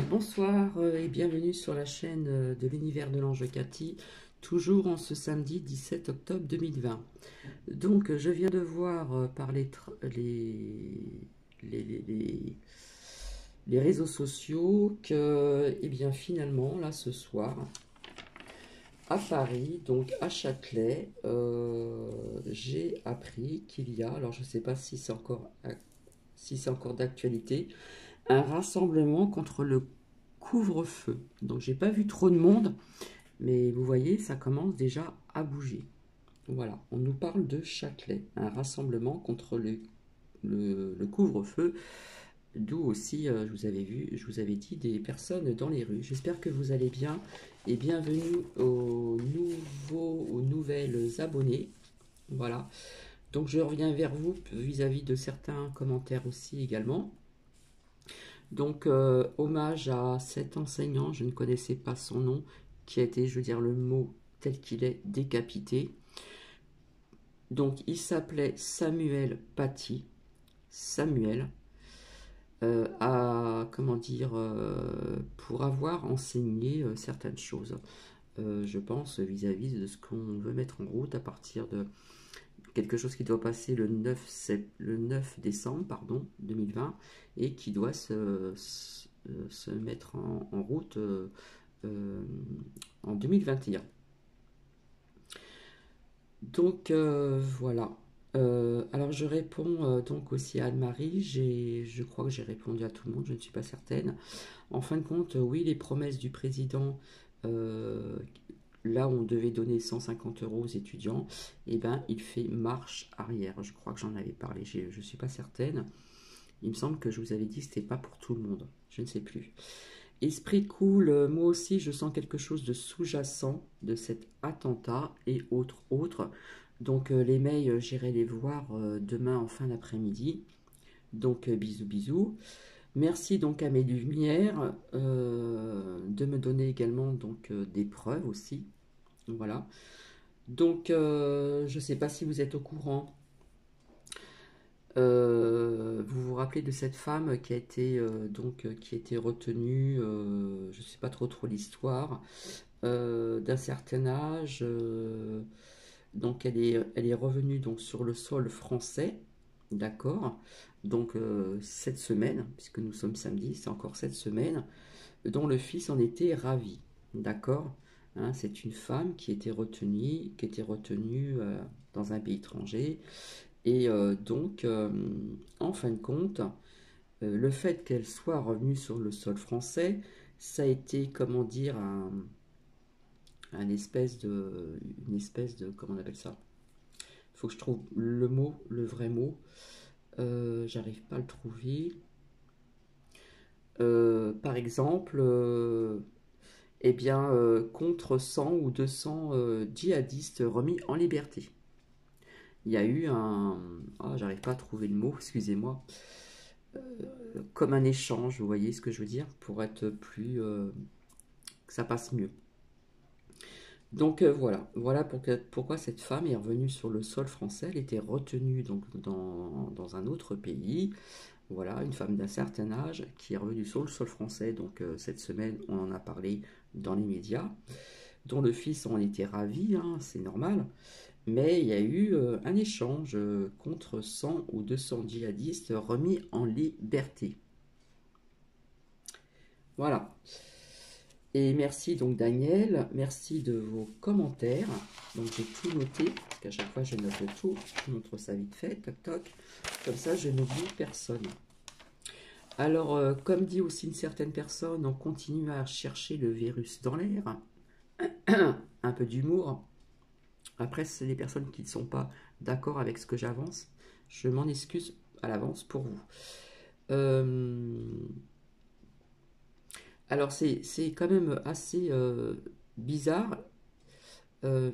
Bonsoir et bienvenue sur la chaîne de l'univers de l'ange Cathy, toujours en ce samedi 17 octobre 2020. Donc je viens de voir par les, les- les- les réseaux sociaux que, eh bien finalement, là ce soir, à Paris, donc à Châtelet, j'ai appris qu'il y a, alors je ne sais pas si c'est encore d'actualité, un rassemblement contre le couvre-feu. Donc j'ai pas vu trop de monde, mais vous voyez, ça commence déjà à bouger. Voilà, on nous parle de Châtelet, un rassemblement contre le couvre-feu, d'où aussi, je vous avais dit, des personnes dans les rues. J'espère que vous allez bien et bienvenue aux nouvelles abonnés. Voilà, donc je reviens vers vous vis-à-vis de certains commentaires aussi également. Donc, hommage à cet enseignant, je ne connaissais pas son nom, qui a été, je veux dire le mot tel qu'il est, décapité. Donc, il s'appelait Samuel Paty. Samuel, comment dire, pour avoir enseigné certaines choses. Je pense vis-à-vis de ce qu'on veut mettre en route à partir de quelque chose qui doit passer le 9 décembre pardon, 2020 et qui doit se mettre en route en 2021. Donc voilà. Alors je réponds donc aussi à Anne-Marie. Je crois que j'ai répondu à tout le monde, je ne suis pas certaine. En fin de compte, oui, les promesses du président, euh, là où on devait donner 150 € aux étudiants, eh ben, il fait marche arrière. Je crois que j'en avais parlé, je ne suis pas certaine. Il me semble que je vous avais dit que ce n'était pas pour tout le monde. Je ne sais plus. Esprit cool, moi aussi je sens quelque chose de sous-jacent de cet attentat et autres. Donc les mails, j'irai les voir demain en fin d'après-midi. Donc bisous bisous. Merci donc à mes lumières de me donner également donc des preuves aussi. Voilà. Donc je ne sais pas si vous êtes au courant. Vous vous rappelez de cette femme qui a été qui a été retenue, je ne sais pas trop l'histoire, d'un certain âge. Donc elle est revenue donc sur le sol français, d'accord. Donc cette semaine, puisque nous sommes samedi, c'est encore cette semaine, dont le fils en était ravi, d'accord. Hein, c'est une femme qui était retenue dans un pays étranger et en fin de compte, le fait qu'elle soit revenue sur le sol français, ça a été, comment dire, une espèce de, comment on appelle ça? Il faut que je trouve le mot, le vrai mot. J'arrive pas à le trouver. Par exemple, eh bien, contre 100 ou 200 djihadistes remis en liberté. Il y a eu un... Ah, j'arrive pas à trouver le mot, excusez-moi. Comme un échange, vous voyez ce que je veux dire, pour être plus... que ça passe mieux. Donc voilà pourquoi cette femme est revenue sur le sol français. Elle était retenue donc dans un autre pays. Voilà, une femme d'un certain âge qui est revenue sur le sol français. Donc cette semaine, on en a parlé dans les médias, dont le fils en était ravi, hein, c'est normal. Mais il y a eu un échange contre 100 ou 200 djihadistes remis en liberté. Voilà. Et merci donc Daniel, merci de vos commentaires. Donc j'ai tout noté, parce qu'à chaque fois je note tout, je montre ça vite fait, toc toc. Comme ça je n'oublie personne. Alors comme dit aussi une certaine personne, on continue à chercher le virus dans l'air. Un peu d'humour. Après c'est les personnes qui ne sont pas d'accord avec ce que j'avance. Je m'en excuse à l'avance pour vous. Alors c'est quand même assez bizarre. Euh,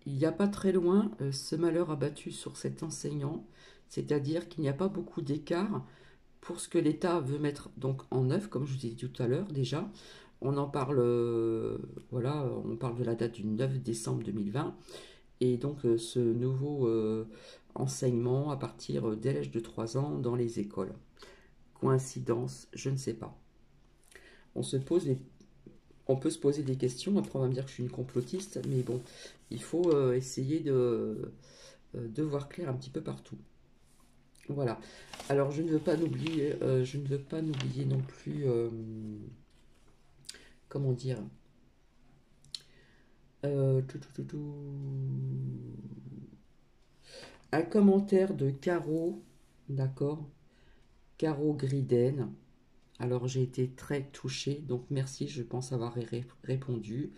il n'y a pas très loin, ce malheur abattu sur cet enseignant, c'est-à-dire qu'il n'y a pas beaucoup d'écart pour ce que l'État veut mettre donc en œuvre, comme je vous ai dit tout à l'heure déjà. On en parle, voilà, on parle de la date du 9 décembre 2020, et donc ce nouveau enseignement à partir dès l'âge de 3 ans dans les écoles. coïncidence, je ne sais pas. On peut se poser des questions, après on va me dire que je suis une complotiste, mais bon, il faut essayer de voir clair un petit peu partout. Voilà. Alors je ne veux pas n'oublier, non plus, comment dire, un commentaire de Caro, d'accord, Caro Griden. Alors j'ai été très touchée, donc merci, je pense avoir répondu.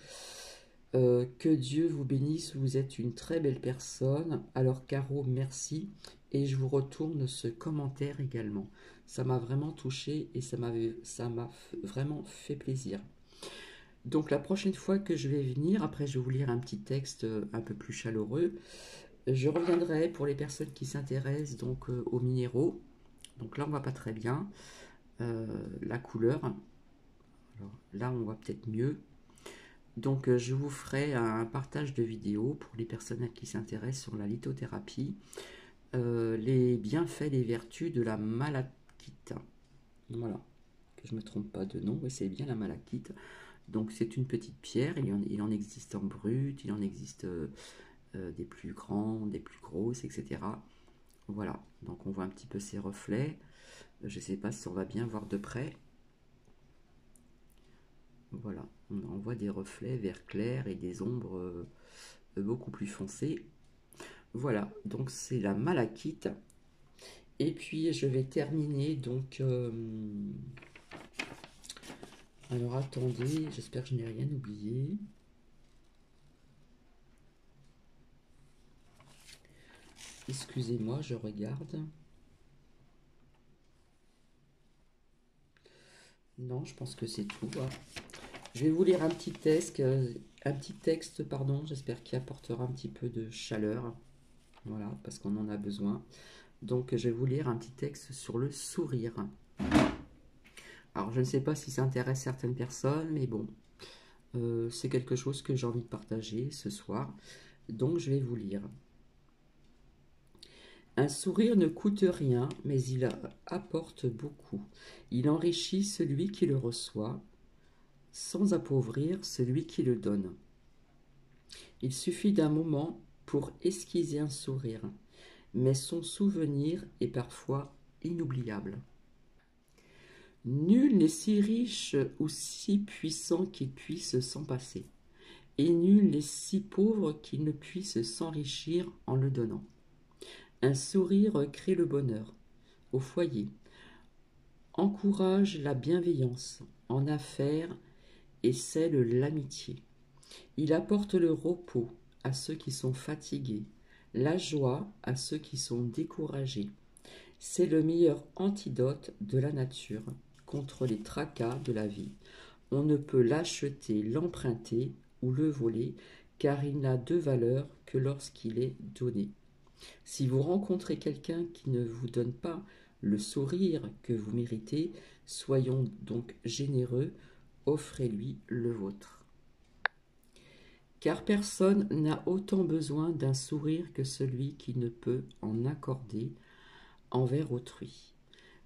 Que Dieu vous bénisse, vous êtes une très belle personne. Alors Caro, merci. Et je vous retourne ce commentaire également. Ça m'a vraiment touchée et ça m'a vraiment fait plaisir. Donc la prochaine fois que je vais venir, après je vais vous lire un petit texte un peu plus chaleureux. Je reviendrai pour les personnes qui s'intéressent donc aux minéraux. Donc là on voit pas très bien la couleur. Alors, là on voit peut-être mieux. Donc je vous ferai un partage de vidéos pour les personnes qui s'intéressent sur la lithothérapie. Les bienfaits, les vertus de la malachite. Voilà, que je ne me trompe pas de nom, oui c'est bien la malachite. Donc c'est une petite pierre, il en existe en brut, il en existe des plus grands, des plus grosses, etc. Voilà, donc on voit un petit peu ses reflets. Je ne sais pas si on va bien voir de près. Voilà, on voit des reflets vert clair et des ombres beaucoup plus foncées. Voilà, donc c'est la malachite. Et puis je vais terminer donc... alors attendez, j'espère que je n'ai rien oublié. Excusez-moi, je regarde. Non, je pense que c'est tout. Hein. Je vais vous lire un petit texte, pardon, j'espère qu'il apportera un petit peu de chaleur. Voilà, parce qu'on en a besoin. Donc, je vais vous lire un petit texte sur le sourire. Alors, je ne sais pas si ça intéresse certaines personnes, mais bon, c'est quelque chose que j'ai envie de partager ce soir. Donc, je vais vous lire. Un sourire ne coûte rien, mais il apporte beaucoup. Il enrichit celui qui le reçoit, sans appauvrir celui qui le donne. Il suffit d'un moment pour esquisser un sourire, mais son souvenir est parfois inoubliable. Nul n'est si riche ou si puissant qu'il puisse s'en passer, et nul n'est si pauvre qu'il ne puisse s'enrichir en le donnant. Un sourire crée le bonheur au foyer, encourage la bienveillance en affaires et scelle l'amitié. Il apporte le repos à ceux qui sont fatigués, la joie à ceux qui sont découragés. C'est le meilleur antidote de la nature contre les tracas de la vie. On ne peut l'acheter, l'emprunter ou le voler, car il n'a de valeur que lorsqu'il est donné. Si vous rencontrez quelqu'un qui ne vous donne pas le sourire que vous méritez, soyons donc généreux, offrez-lui le vôtre. Car personne n'a autant besoin d'un sourire que celui qui ne peut en accorder envers autrui.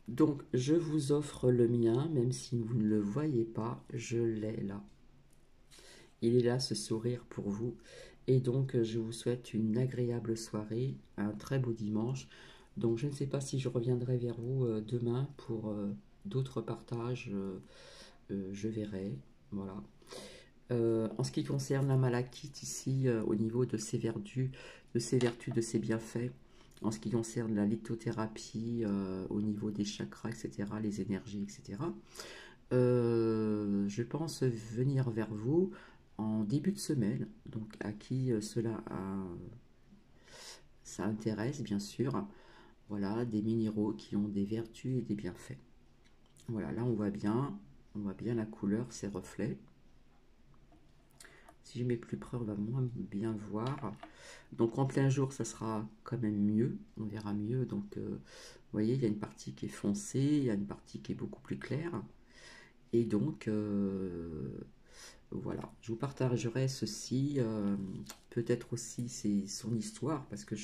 Donc je vous offre le mien, même si vous ne le voyez pas, je l'ai là. Il est là, ce sourire pour vous. Et donc je vous souhaite une agréable soirée, un très beau dimanche. Donc je ne sais pas si je reviendrai vers vous demain pour d'autres partages, je verrai. Voilà. En ce qui concerne la malachite ici, au niveau de ses vertus, de ses bienfaits, en ce qui concerne la lithothérapie, au niveau des chakras, etc., les énergies, etc., je pense venir vers vous en début de semaine, donc à qui ça intéresse, bien sûr. Voilà, des minéraux qui ont des vertus et des bienfaits. Voilà, là on voit bien la couleur, ses reflets. Si je mets plus près, on va moins bien voir. Donc en plein jour, ça sera quand même mieux. On verra mieux. Donc vous voyez, il y a une partie qui est foncée, il y a une partie qui est beaucoup plus claire. Et donc voilà, je vous partagerai ceci. Peut-être aussi c'est son histoire, parce que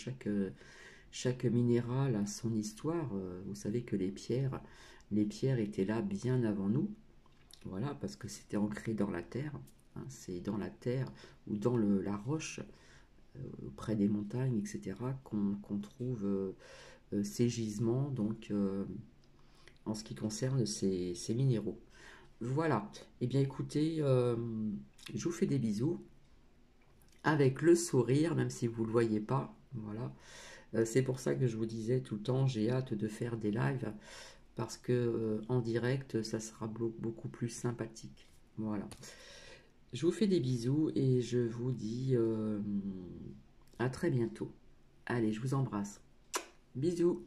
chaque minéral a son histoire. Vous savez que les pierres, les pierres étaient là bien avant nous. Voilà, parce que c'était ancré dans la terre. Hein, c'est dans la terre ou dans la roche, près des montagnes, etc., qu'on trouve ces gisements, donc en ce qui concerne ces minéraux. Voilà. Eh bien, écoutez, je vous fais des bisous avec le sourire, même si vous ne le voyez pas. Voilà. C'est pour ça que je vous disais tout le temps, j'ai hâte de faire des lives parce que en direct, ça sera beaucoup plus sympathique. Voilà. Je vous fais des bisous et je vous dis à très bientôt. Allez, je vous embrasse. Bisous.